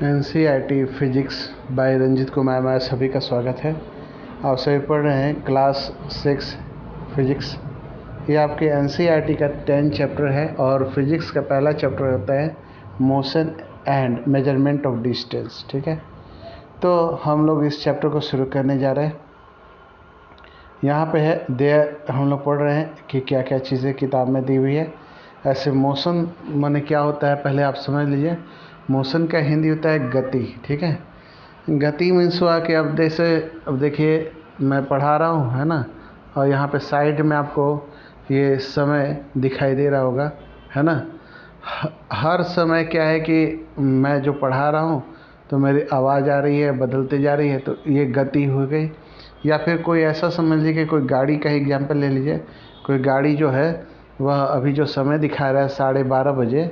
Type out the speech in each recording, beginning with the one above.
NCERT physics bye Ranjit Kumar में सभी का स्वागत है। आप सभी पढ़ रहे हैं क्लास 6 फिजिक्स। ये आपके NCERT का 10 चैप्टर है और फिजिक्स का पहला चैप्टर होता है motion and measurement of distance. ठीक है, तो हम लोग इस चैप्टर को शुरू करने जा रहे हैं। यहाँ पे है देयर, हम लोग पढ़ रहे हैं कि क्या क्या चीज़ें किताब में दी हुई है। ऐसे मोशन माने क्या होता है पहले आप समझ लीजिए। मोशन का हिंदी होता है गति। ठीक है, गति मीन्स हुआ कि अब देखिए मैं पढ़ा रहा हूँ, है ना, और यहाँ पे साइड में आपको ये समय दिखाई दे रहा होगा, है ना। हर समय क्या है कि मैं जो पढ़ा रहा हूँ तो मेरी आवाज़ आ रही है, बदलते जा रही है, तो ये गति हो गई। या फिर कोई ऐसा समझ लीजिए कि कोई गाड़ी का एग्जाम्पल ले लीजिए। कोई गाड़ी जो है वह अभी जो समय दिखा रहा है 12:30 बजे,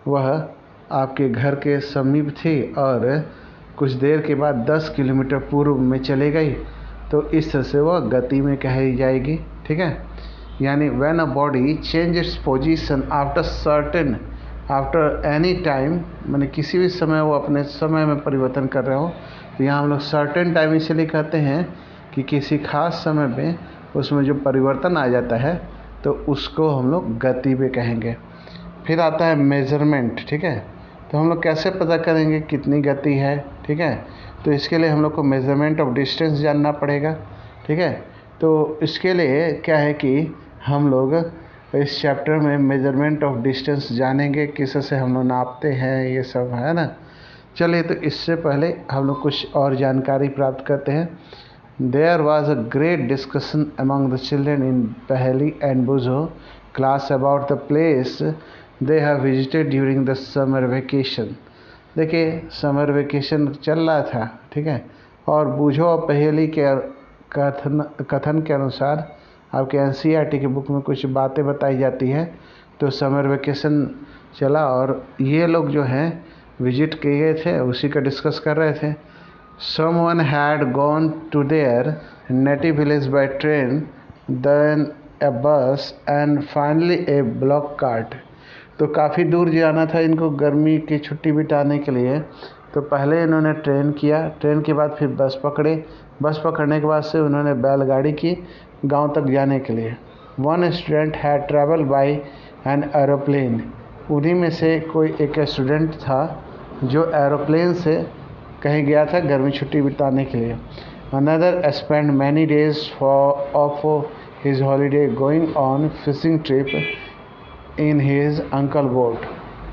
वह आपके घर के समीप थी और कुछ देर के बाद 10 किलोमीटर पूर्व में चले गई, तो इस तरह से वह गति में कही जाएगी। ठीक है, यानी when a body change its position after any time, माने किसी भी समय वो अपने समय में परिवर्तन कर रहे हो, तो यहाँ हम लोग सर्टेन टाइम इसलिए कहते हैं कि किसी खास समय में उसमें जो परिवर्तन आ जाता है तो उसको हम लोग गति पे कहेंगे। फिर आता है मेज़रमेंट। ठीक है, तो हम लोग कैसे पता करेंगे कितनी गति है। ठीक है, तो इसके लिए हम लोग को मेज़रमेंट ऑफ डिस्टेंस जानना पड़ेगा। ठीक है, तो इसके लिए क्या है कि हम लोग इस चैप्टर में मेज़रमेंट ऑफ डिस्टेंस जानेंगे, किससे हम लोग नापते हैं, ये सब है ना। चलिए, तो इससे पहले हम लोग कुछ और जानकारी प्राप्त करते हैं। There was a great discussion among the children in Paheli and Buzo class about the place they have visited during the summer vacation. देखिए, समर वेकेशन चल रहा था, ठीक है, और बूझो और पहेली के कथन के अनुसार आपके NCERT की बुक में कुछ बातें बताई जाती है। तो समर वेकेशन चला और ये लोग जो हैं विजिट किए थे, उसी का डिस्कस कर रहे थे। Someone had gone to their native village by train, then a bus and finally a block cart. तो काफ़ी दूर जाना था इनको गर्मी की छुट्टी बिताने के लिए, तो पहले इन्होंने ट्रेन किया, ट्रेन के बाद फिर बस पकड़े, बस पकड़ने के बाद से उन्होंने बैलगाड़ी की गांव तक जाने के लिए। One student had traveled by an aeroplane. उन्हीं में से कोई एक स्टूडेंट था जो एरोप्लेन से कहीं गया था गर्मी छुट्टी बिताने के लिए। Another spent many days of his holiday going on fishing trip in his uncle boat.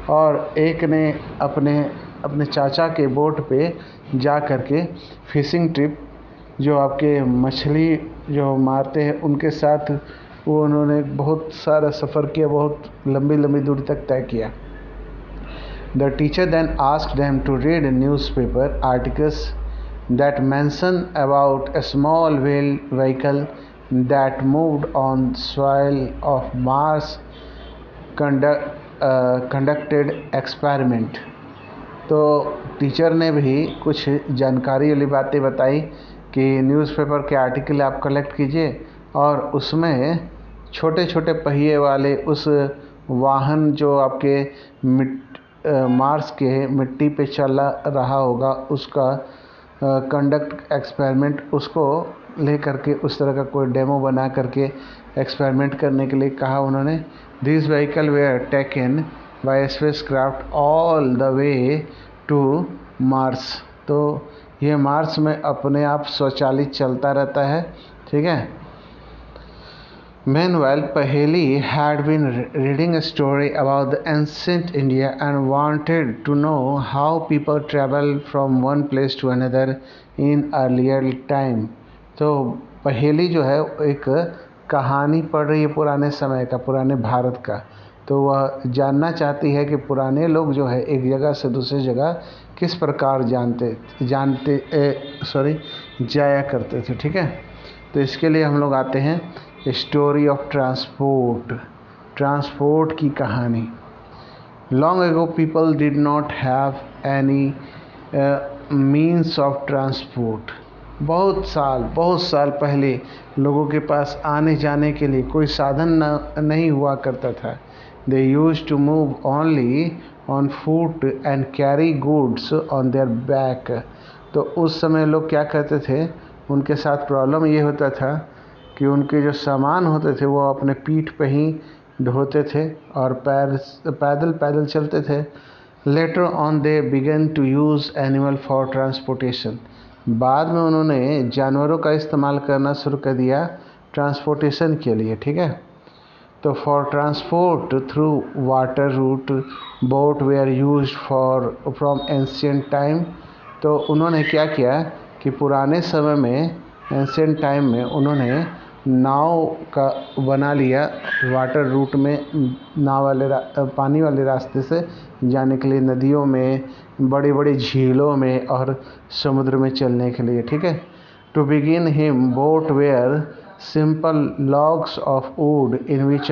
और एक ने अपने चाचा के बोट पे जा कर के फिशिंग ट्रिप, जो आपके मछली जो मारते हैं उनके साथ, वो उन्होंने बहुत सारा सफ़र किया, बहुत लंबी दूरी तक तय किया। The teacher then asked them to read newspaper articles that mention about a small vehicle that moved on soil of Mars conducted experiment. तो टीचर ने भी कुछ जानकारी वाली बातें बताई कि न्यूज़पेपर के आर्टिकल आप कलेक्ट कीजिए और उसमें छोटे छोटे पहिए वाले उस वाहन जो आपके मार्स के मिट्टी पे चल रहा होगा उसका कंडक्ट एक्सपेरिमेंट, उसको ले करके उस तरह का कोई डेमो बना करके एक्सपेरिमेंट करने के लिए कहा उन्होंने। This vehicle were taken by spacecraft all the way to Mars. तो ये मार्स में अपने आप स्वचालित चलता रहता है। ठीक है, Meanwhile, Paheli had been reading a story about the ancient India and wanted to know how people traveled from one place to another in earlier time. तो पहेली जो है एक कहानी पढ़ रही है पुराने समय का, पुराने भारत का। तो वह जानना चाहती है कि पुराने लोग जो है एक जगह से दूसरी जगह किस प्रकार जाया करते थे। ठीक है, तो इसके लिए हम लोग आते हैं स्टोरी ऑफ ट्रांसपोर्ट की कहानी। Long ago people did not have any means of transport. बहुत साल पहले लोगों के पास आने जाने के लिए कोई साधन नहीं हुआ करता था। They used to move only on foot and carry goods on their back. तो उस समय लोग क्या करते थे, उनके साथ प्रॉब्लम ये होता था कि उनके जो सामान होते थे वो अपने पीठ पे ही ढोते थे और पैदल पैदल चलते थे। Later on they began to use animal for transportation. बाद में उन्होंने जानवरों का इस्तेमाल करना शुरू कर दिया ट्रांसपोर्टेशन के लिए, ठीक है। तो for transport through water route boat were used for from ancient time. तो उन्होंने क्या किया कि पुराने समय में, एंशियंट टाइम में, उन्होंने नाव का बना लिया वाटर रूट में, नाव वाले पानी वाले रास्ते से जाने के लिए, नदियों में, बड़ी बड़ी झीलों में और समुद्र में चलने के लिए, ठीक है। To begin him boat were simple logs of wood in which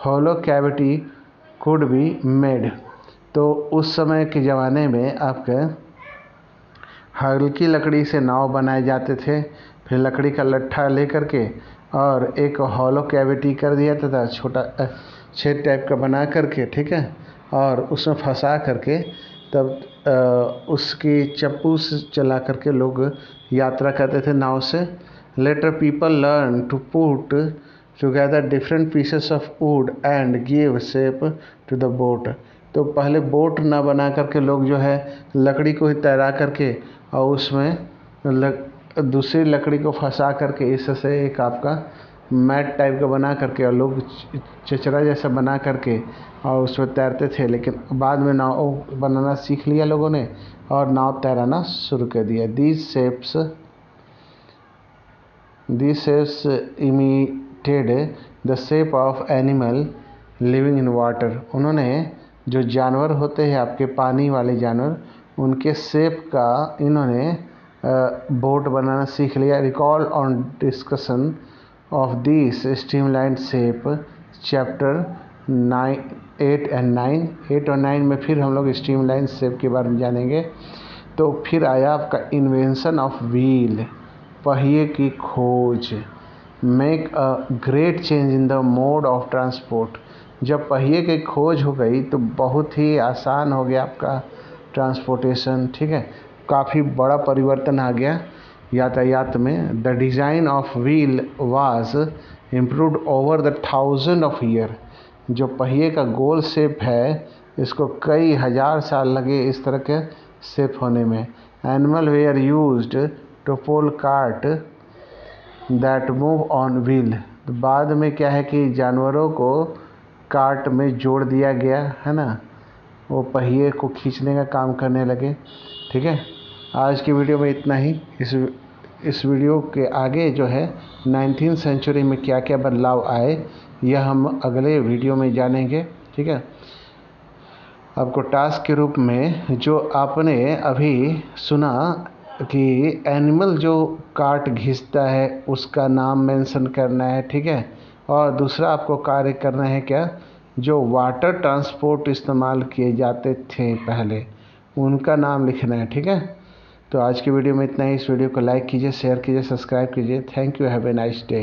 hollow cavity could be made. तो उस समय के ज़माने में आपके हल्की लकड़ी से नाव बनाए जाते थे, फिर लकड़ी का लट्ठा लेकर के और एक हॉलो कैविटी कर दिया था, छोटा छेद टाइप का बना करके, ठीक है, और उसमें फंसा करके तब उसकी चप्पू से चला करके लोग यात्रा करते थे नाव से। Later people learn to put together different pieces of wood and give shape to the boat. तो पहले बोट ना बना करके लोग जो है लकड़ी को ही तैरा करके और उसमें दूसरी लकड़ी को फंसा करके इससे एक आपका मैट टाइप का बना करके और लोग चचरा जैसा बना करके और उसमें तैरते थे। लेकिन बाद में नाव बनाना सीख लिया लोगों ने और नाव तैराना शुरू कर दिया। These shapes imitated the shape of animal living in water। उन्होंने जो जानवर होते हैं आपके पानी वाले जानवर, उनके शेप का इन्होंने बोट बनाना सीख लिया। Recall on discussion of this streamline shape chapter 8 and 9। 8 और 9 में फिर हम लोग स्ट्रीमलाइन शेप के बारे में जानेंगे। तो फिर आया आपका इन्वेंशन ऑफ व्हील, पहिए की खोज। Make a great change in the mode of transport. जब पहिए की खोज हो गई तो बहुत ही आसान हो गया आपका ट्रांसपोर्टेशन, ठीक है, काफ़ी बड़ा परिवर्तन आ गया यातायात में। The design of wheel was improved over the 1000 of year. जो पहिए का गोल शेप है इसको कई हजार साल लगे इस तरह के शेप होने में। Animal were used to pull cart that move on wheel. तो बाद में क्या है कि जानवरों को कार्ट में जोड़ दिया गया है ना, वो पहिए को खींचने का काम करने लगे, ठीक है। आज की वीडियो में इतना ही। इस वीडियो के आगे जो है 19th सेंचुरी में क्या क्या बदलाव आए यह हम अगले वीडियो में जानेंगे, ठीक है। आपको टास्क के रूप में जो आपने अभी सुना कि एनिमल जो कार्ट घिसता है उसका नाम मेंशन करना है, ठीक है। और दूसरा आपको कार्य करना है क्या, जो वाटर ट्रांसपोर्ट इस्तेमाल किए जाते थे पहले उनका नाम लिखना है, ठीक है। तो आज की वीडियो में इतना ही। इस वीडियो को लाइक कीजिए, शेयर कीजिए, सब्सक्राइब कीजिए। Thank you, have a nice day.